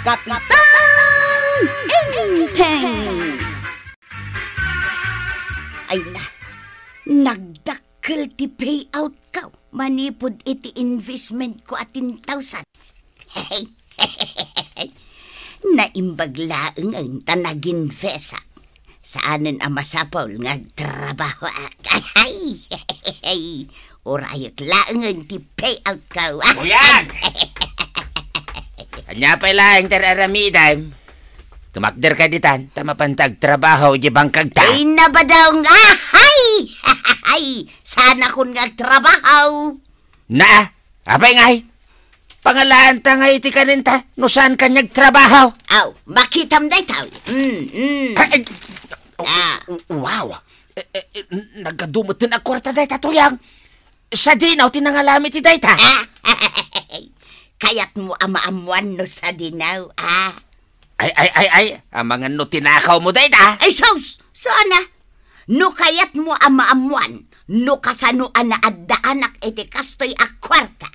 Kapitang Inteng! Ay na, nagdakkel ti payout ka. Manipod iti investment ko at 10,000. Hey, naimbaglaang ang tanag-invest. Saanan ang masapaw ngagtrabaho ay, orayot laang ang ti payout ka. Uyan! Kanya pala ang tararamidam. Tumakder ka ditan, tamapantag trabaho di bangkag ta. Ay na ba daw nga? Ay, sana kung ngagtrabaho. Na, apay ngay. Pangalaan ta nga iti kaninta, no saan ka nagtrabaho? Aw, makitam day tao. Wow. Nagadumot din ang kwarta day tatuyang. Sa dinaw, tinangalamit ti day ta. Kayat mo ama-amuan no sa dinaw, Ay, ang mga no tinakaw mo day ta. Ay, sus! Sana? No kayat mo ama-amuan, no kasano ana adda anak iti kastoy a kwarta.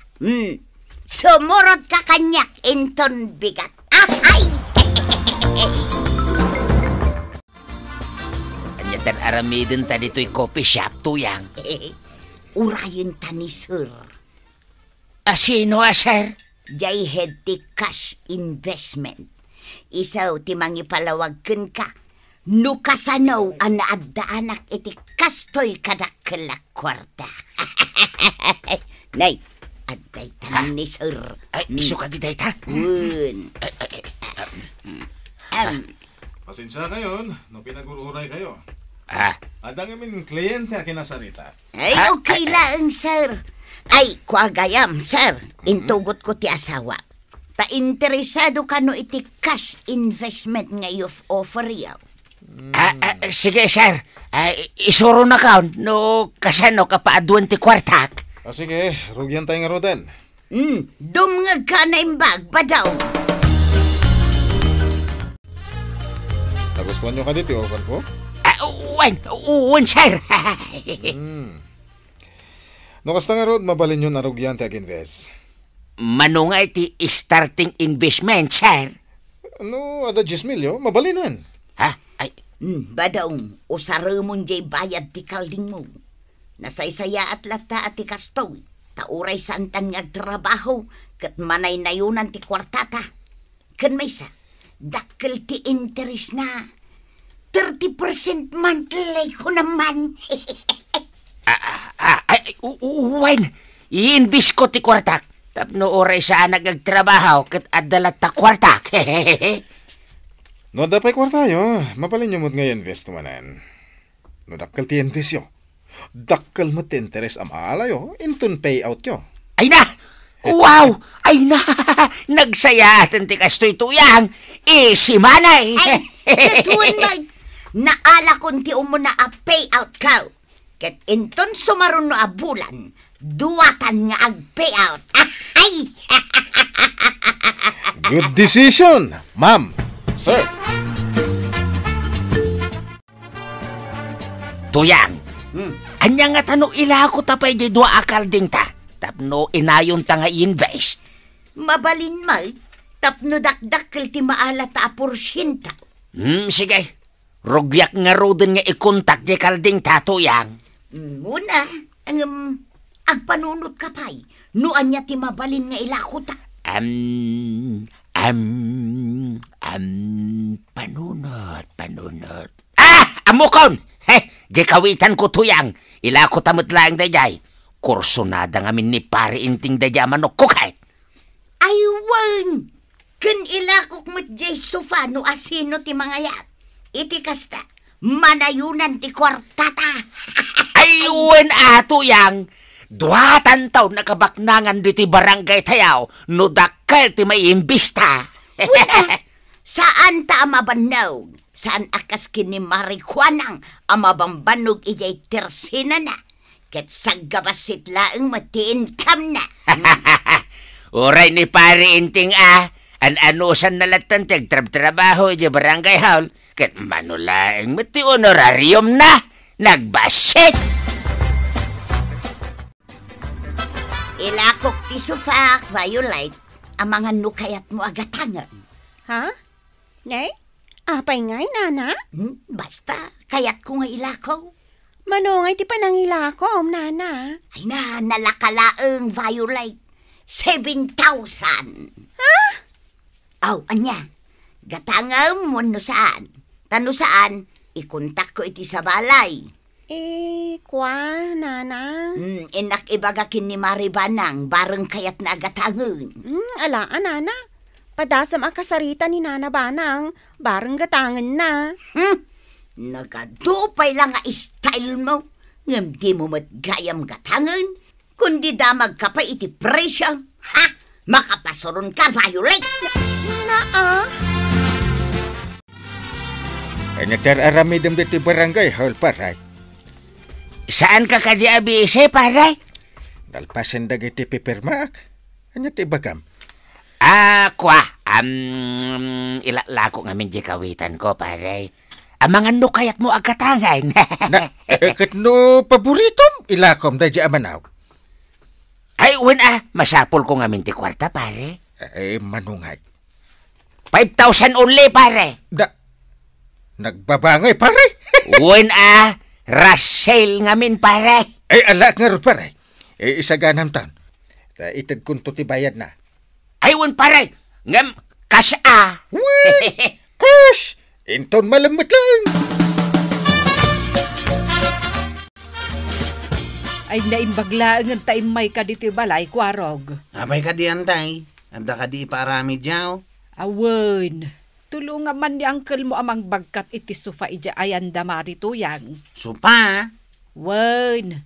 Sumurot ka kanyak inton bigat. Ay! Kanya tan aramidin ta dito'y coffee shop tuyang. Urayin ta ni sir. Sino sir? Jay head ti cash investment. Isaw ti mangipalawagken ka. No kasanaw ana adda anak iti kastoy kadakkel a kwarta. Nay, adday tanan ni sir. Ay, iso ka di day ta? Pasensya kayo, no pinag-ururay kayo. At ang aming kliyente a kinasarita. Ay, okay lang, sir. Ay, kuagayam, sir. Intugot ko ti asawa. Ta interesado ka no iti cash investment nga offer yaw. Sige, sir. Isuro na ka, no kasano ka pa aduan ti kwartak. Sige, rugyan tayo nga roden. Dumngag ka na imbag, badaw. Nagustuhan nyo ka dito, offer ko? Uwan, sir. No kasta nga rod, mabalin yun arugyan tayo invest. Mano nga iti starting investment, sir. No, ada 10 milyo, mabalinan. Badaw, usara mo jay bayad ti kalding mo. Nasaysaya at lata at ti kastoy. Tauray santan nga trabaho, kat manay na yunan ti kwartata. Kan may sa, dakkel ti interest na. 30% monthly ko naman. Uwan, i-invest ko ti kwartak. Tapno oray sa nagagtrabaho, kat adalat ta kwartak. No, dapay kwartayo, mabalin nyo mo't nga invest manan. No, dakkel ti invest yo. Dakkel mo ti interest am alayo, intun payout yo. Ay na! Wow! Ay na! Nagsaya atin ti kastoy tuyang. Si manay! Ay, katuan mag, naala kong ti umuna a payout ka. Kat inton sumaron no a bulan, duwatan nga ag payout. Ay! Good decision, ma'am, sir. Tuyang! Anya nga tanong ila ko tapay di dua akal ding ta. Tapno inayon ta nga invest. Mabalin may, tapno dakdakkel ti maala ta a porsyenta. Sige. Rugyak nga roden nga ikontak di kalding ta, tuyang. Muna, ang panunod ka pa'y, nuan niya ti mabalin nga ilako ta. Panunod. Amukon! Di kawitan ko tuyang. Ilako tamot lang dayay. Kursonada nga min ni pari inting dayay manok ko kahit. Ay, wang! Kan ilakok mo't jay sofa no asino ti mga yat. Iti kasta, manayunan ti kwartata. Ayun tuyang. Duwatan taon nakabaknangan di ti barangay tayaw. No dakkel ti may imbista. Saan ta amabannog? Saan akas kini marikwanang amabambanog ijay tersina na? Ket saggabasit laeng matiin kam na. Uray ni pari inting an-anusan nalatan trabaho ijay barangay haul. Ket manulaeng mati honorarium na. Nagbasit! Ilakok ti sufak, Violet, ang mga nukayat mo agatangan. Ha? Nay? Apay ngay, nana? Basta, kayat ko nga ilakaw. Manongay ti panangila ko, nana. Ay na, nalakalaang Violet. 7,000. Ha? Aw, anya. Gatangam mo no saan. Tano saan, ikontak ko iti sa balay. Kwa, nana? Inak ibagakin ni Maribanang, bareng kayat na agatangan. Alaan, nana. Padasam akasarita ni Nana Banang, bareng gatangan na. Nagadupay lang nga style mo. Ngam di mo matgayam gatangan. Kundi damag ka pa iti presyo. Ha? Makapasoron ka, Violet. Naa? Nagtararamidam dito barangay hall, paray. Saan ka kadi abise, paray? Dalpasan dagiti pipirmaak. Anya ti bagam? Kwa, ilalako nga medyo kawitan ko, paray. Amangan no kayat mo agatangay. Kat no paboritom, ilakom da di amanaw. Ay, masapol ko nga minti kwarta, pare. Manungay. 5,000 only, pare. Nagbabangay, pare. Rasel nga min, pare. Ala nga ro, pare. Isaganam taon. Itag kunto ti bayad na. Ay, pare. Ngam, kasya. Kus! Inton malamot lang. Ay naimbaglaan ng taimay ka dito balay, Kwarog. Abay ka di antay. Anda ka di iparami diyaw. Awen, tulungan man ni uncle mo amang bagkat iti sufa ija ayan damari tuyang. Supa? Wen,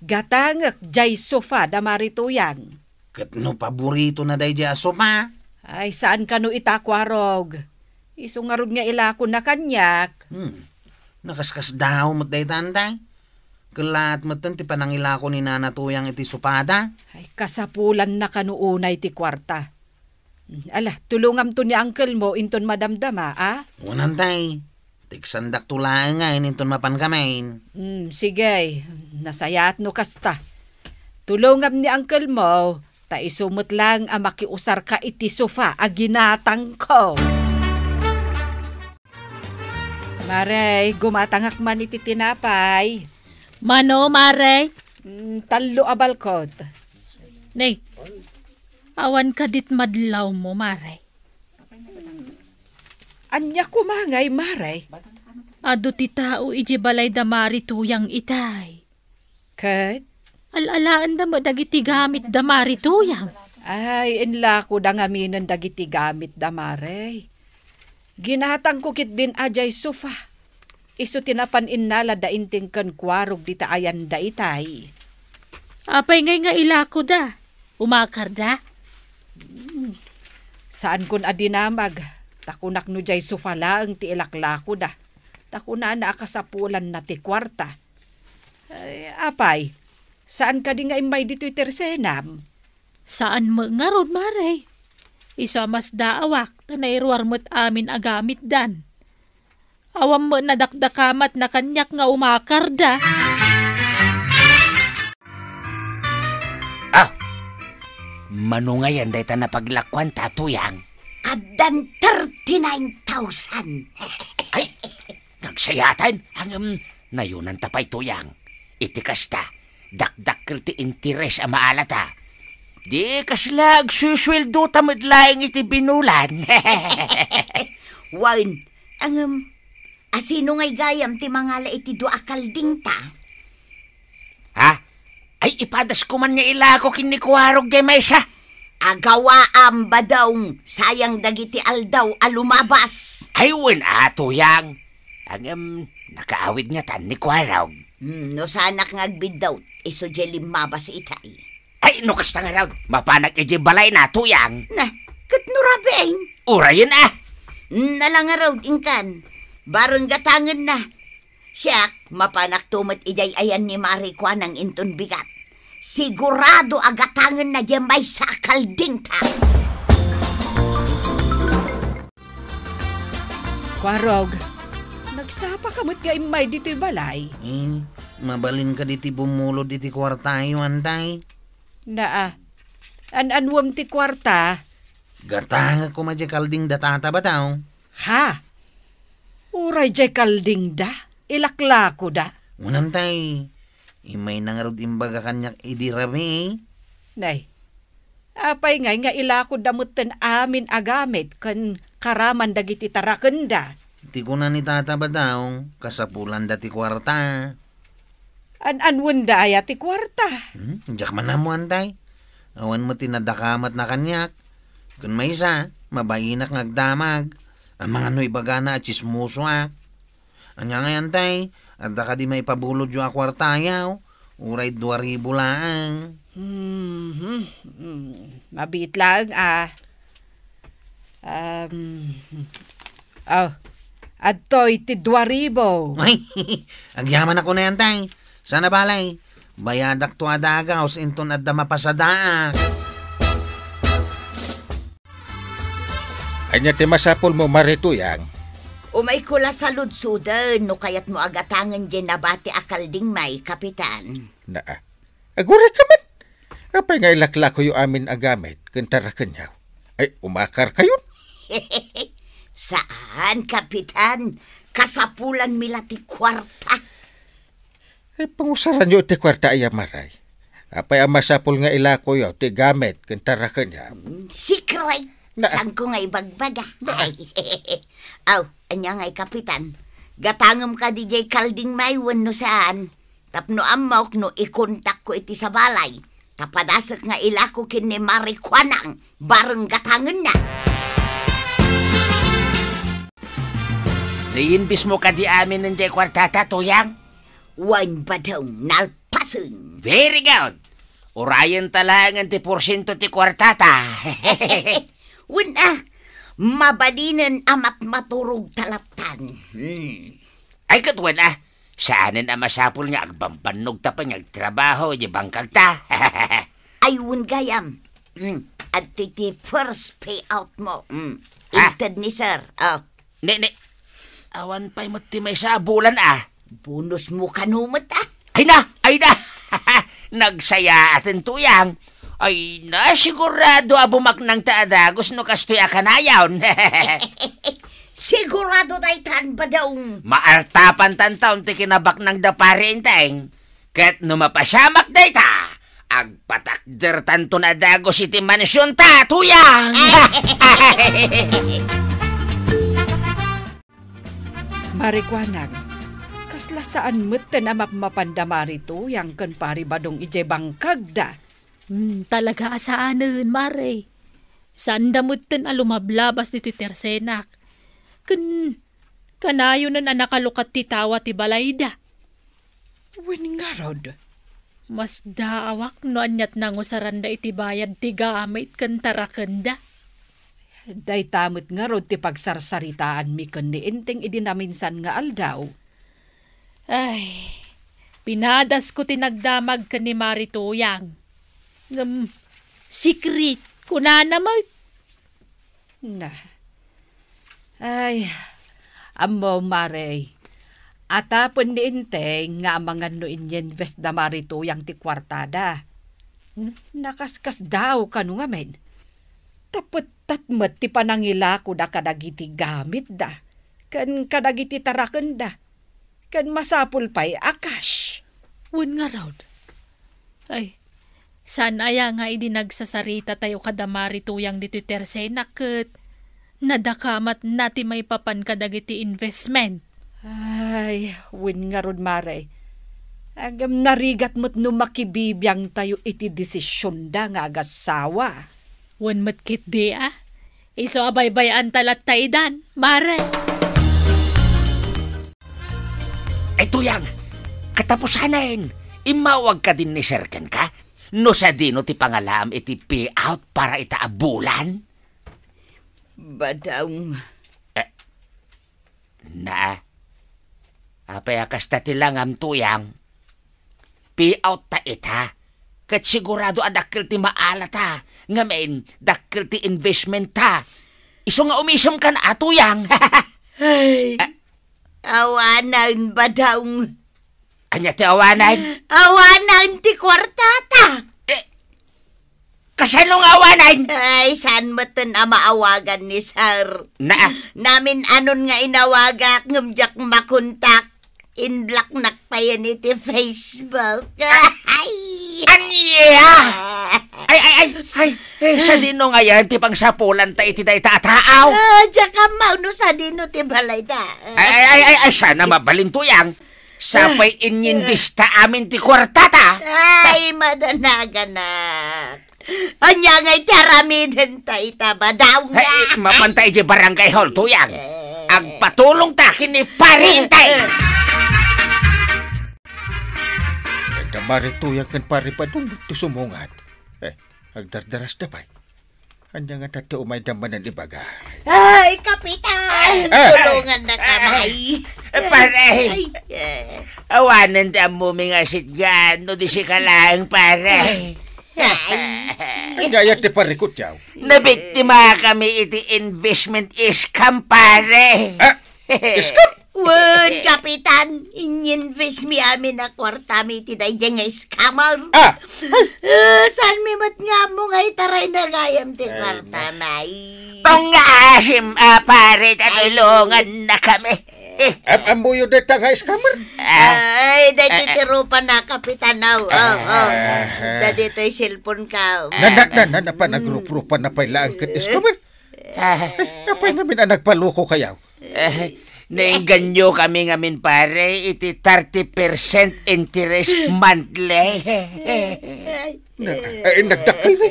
gatangak jay sufa damari tuyang. Kat no paborito na day diya supa. Ay saan ka no ita, Kwarog? Isungarod nga ilako na kanyak. Nakaskas daw mat day tantay. Kalat matan ti panangila ko ni Nana Tuyang iti supada. Ay kasapulan na kanuunay ti kwarta. Ala, tulungam to ni uncle mo inton madamdama, Unantay. Tiksandak tulaan nga ininton mapan kamain. Sige, nasayat no kasta. Tulungam ni uncle mo, ta isumot lang ang makiusar ka iti sofa a ginatang ko. Maray, gumatangak man iti tinapay. Mano, Mare? Talo abalkot. Nay, awan ka dit madlaw mo, Mare. Anya kumangay, Mare. Ado ti tao iji balay damari tuyang itay. Kat? Alalaan da mo dagiti gamit damari tuyang. Ay, inla ko da ngaminan dagiti gamit damare. Ginatang kukit din ajay sofa. Isu tinapan innala da inting kan Kwarog di taayan da itay. Apay ngay nga ilako da. Umakar da. Saan kun adinamag? Takunak no jay sofa laang ti ilaklako da. Takuna na akasapulan na ti kwarta. Apay, saan ka di nga imay dito'y tersenam? Saan mo nga ron, Mare? Isa mas daawak, tanayruar mo't amin agamit dan. Awam mo nadakdakamat na kanyak nga umakar da. Manungayan day ta na paglakwan tatuyang. Adan 39,000. Ay, nagsayatan. Nayunan tapay tuyang. Itikas ta, dakdakkel ti interes a maalata. Di kaslag susweldo tamad laing iti binulan. Wan, asino ngay gayam ti mangala iti do akalding ta? Ha? Ay ipadas ko man nga ilako kinikwarog di mesa. Agawaam ba daw, sayang dagiti aldaw alumabas. Ay tuyang. Nakaawid nga tan ni kwarog. No sanak ngagbid daw, iso jelim mabas itay. Ay, no kasta nga raw, mapanak iji balay na tuyang. Na, kat nurabein. Urayin Nalang nga raw, ingkan. Barang gatangan na. Siyak, mapanak tumat ijay ayan ni Marikwa ng inton bigat. Sigurado agatangan na dyan may sakal din ta. Kwarog, nagsapa ka mo't nga imay dito'y balay. Mabalin ka diti bumulod diti kwartayo, antay. Anwam ti kwarta, Gatanga ko madya kalding datata ba daw? Ha? Uray jay kalding da? Ilakla ko da? Unantay, imay nangarod imbaga kanyak idirami. Nay, apay nga ila ko damutan amin agamit kan karaman dagiti taraken da. Ti ko na ni tata ba daw, kasapulan dati kwarta. An-anwan da ay ati kwarta. Diyak man na mo antay. Awan mo tinadakamat na kanyak. Kung may isa, mabayinak ngagdamag. Ang mga noy bagana at chismuso Anya nga antay, at ka di may pabulod yung akwartayaw. Uray 2,000 laang. Mabit lang adtoy ti 2,000. Ay, agyaman ako na antay. Sana balay, bayadak to adagaw inton at mapasadaa. Anya ti masapol mo Marituyang. Umay ko la sa ludsudan, no kayat mo agatangan dyan na bati akalding may, Kapitan. Agura ka man. Kapay nga ilakla ko yung amin agamit, kantara kanyaw. Ay, umakar kayo. Saan, Kapitan? Kasapulan milati kwarta. Ay, pangusaran nyo ti kwarta ay amaray. Apay ang masapol nga ilako yaw, ti gamit, kantara kanyaw. Secret. Saan ko nga ibagbaga? Aw, anya nga'y Kapitan. Gatangam ka DJ kalding maywan no saan. Tapno amok no ikontak ko iti sa balay. Tapadasak nga ilako kin ni Marikwanang. Bareng gatangan na. Naiinbis mo ka di amin ng jay kwartata, Tuyang? Wan ba daw nalpasan? Very good. Urayan talangan ti porsyento ti kwartata. Wala, mabalinan amat maturog talaptan. Ay katwan saanin ang masapul nga agbambanog ta pa trabaho di bangkag ta. Ay gayam. At iti first payout mo. Intad ni sir. Ne. Awan pa'y mati may sa bulan Bonus mo kanumot Ay na. Nagsaya atin Tuyang. Ay na, sigurado abumak ng taadagos no kastoy akanayawn. Sigurado daytan ba daw? Maartapan tantaon ti kinabak ng dapari inteng. Kat no mapasamak dayta, agpatakder tanto na dagos iti mansyon ta, Tuyang. Marikwanag, kasla saan mo't na mapmapandamari Tuyang kan pari badong ije bangkag da. Talaga asaanan, Mare. Saan damutin alumablabas dito tersenak. Kanayo na nakalukat ti tawa ti balayda. Wen nga rod. Mas daawak no anyat nang usaranda iti bayad ti gamit kan tarakanda. Day tamot nga rod ti pagsarsaritaan mi kan ni inteng idinaminsan nga aldaw. Ay, pinadas ko tinagdamag kan ni Marituyang. Secret ko na naman. Ay, amo Mare. Atapon ni inteng nga mga no inyinvest da Marituyang ti kwartada. Nakaskas daw kanu nga men. Tapot tatmet ti panangila ko da kadagiti gamit da. Kan kadagiti taraken da. Kan masapul pa'y akash. Wen nga raw. Ay, saan aya nga idinagsasarita tayo kada Marituyang dito tersenak ket nadakamat nati may papan kadagiti investment. Ay, wen nga rod Mare. Agam narigat mo't no makibibiyang tayo iti desisyon da nga agasawa. Wen matkit di Iso abay-bayan talat taidan, Mare. Ay Tuyang, katapusanan. Imawag ka din ni Serkan ka? No sa dino ti pangalam iti payout para itaabulan? Badang. Apay akasta ti langam Tuyang. Payout ta ita. Kat sigurado adakil ti maala ta. Ngamen, dakil ti investment ta. Iso nga umisom ka na Tuyang. Ay, awanan badang. Anya ti awanan? Awanan ti kwartata. Kasanong awanan? Ay, saan mo ito na maawagan ni Sir? Namin anon nga inawagak, ngumjak makontak. In black nakpayan iti Facebook. Ay! Anya! Ay, sa dino nga yan, ti pang sapulan ta iti day tataaw. Tsaka mauno sa dino ti balay da. Ay, sana mabalintuyang. Sapay inyindis ta amin ti kwartata. Ay, madanaganak. Anya nga'y taramiden ta itabadaw nga. Ay, mapantay di barangay hall tuyang. Agpatulong ta kini parintay. Damari tuyang kan paripadong buto sumungat. Agdardaras na pa. Anya nga tati umay damanan ibaga. Ay, Kapitan! Tulungan na kamay. Pare, awanan ta mo mga sitgano di si kalang pare. Gayat ti parikot yaw. Nabiktima kami iti investment scam pare. Scam? Wun, Kapitan, in-invest mi amin na kwarta mi ti day nga scammer. Saan mi mat nga mo nga itaray na gayam ti kwarta may. Pangasim, pare, tatulungan na kami. Amuyo de ta nga scammer? Ay, day titirupan na, Kapitan now. Dadi to'y cellphone ka. Pa nagrup-rupan na pala ang scammer. Kapay namin ang nagpaluko kayaw. Nainganyo kami ngamin pare, iti 30% interest monthly. Nagdakal na.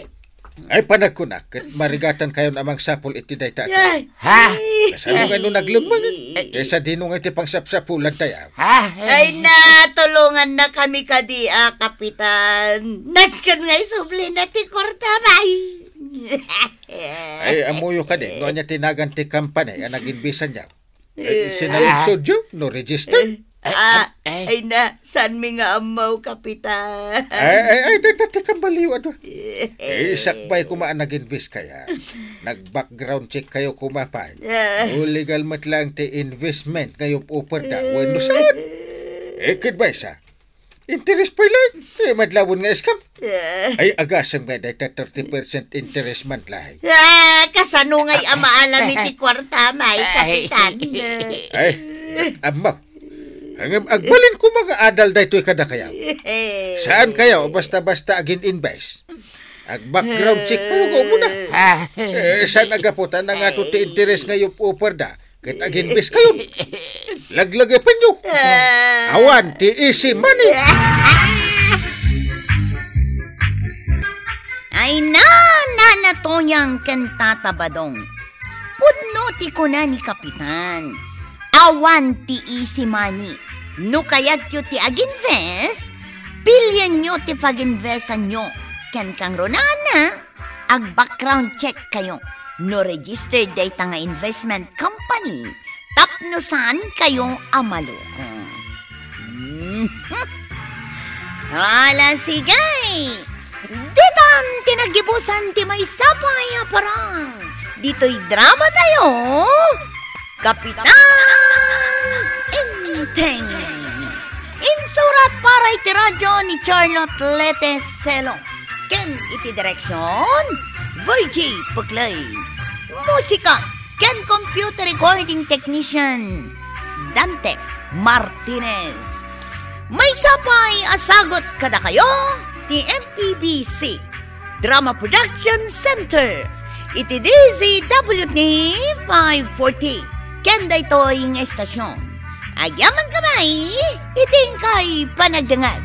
Ay, panagkunak, marigatan kayo namang sapul iti day tata. Ha? Kasano nga nung naglumang? Sa dinong iti pang sapsapulan tayo. Ay, natulungan na kami kadi, Kapitan. Naskan nga'y subli na ti kwarta may. Ay, amuyo ka din. Noon niya tinagan ti kampanya, nag-inbisan niya. Sinalunsod yun, no register. Ay na, saan mi nga amaw, Kapitan? Ay, dati kang baliw, ano? Sakbay kumaan nag-invest kaya. Nag-background check kayo kumapay. Legal matlang ti investment kayo upar da. Wano saan? Kadbay sa? Interest pa lang. Madlawon nga scam. Ay, agasam nga dahil 30% interest man lahi. Kasano nga'y amaalam iti kwarta, may, Kapitan. Ay, amaw. Agbalin ko mga adal da ito'y kada kayaw. Saan kayaw? Basta-basta agin invest. Ag-background check kayo ko muna. Saan agaputan na nga ito ti interest ngayon upar da? Kahitag-invest kayo. Laglagay pa nyo. Awan, ti easy money. Ay nanatoyang kentatabadong. Pudno ti ko na ni Kapitan. Awan ti easy money. No kayat yu ti ag-invest, pilyan nyo ti pag-investan nyo. Ken kang ronana, ag-background check kayo. No registered data nga investment company, tapno saan kayo amaloko. Ala sigay! Ditan tinagibusan ti may sapay parang. Dito'y drama tayo. Kapitan Inteng. Insurat para iti radyo ni Charlotte Leteselo. Ken iti direksyon Virgie Puklay. Musika ken computer recording technician Dante Martinez. May sapay asagot kada kayo ti MPBC Drama Production Center. Iti DZWT 540. Ken daytoy nga estasyon. Ayaman kamay, iting kay panagdangag.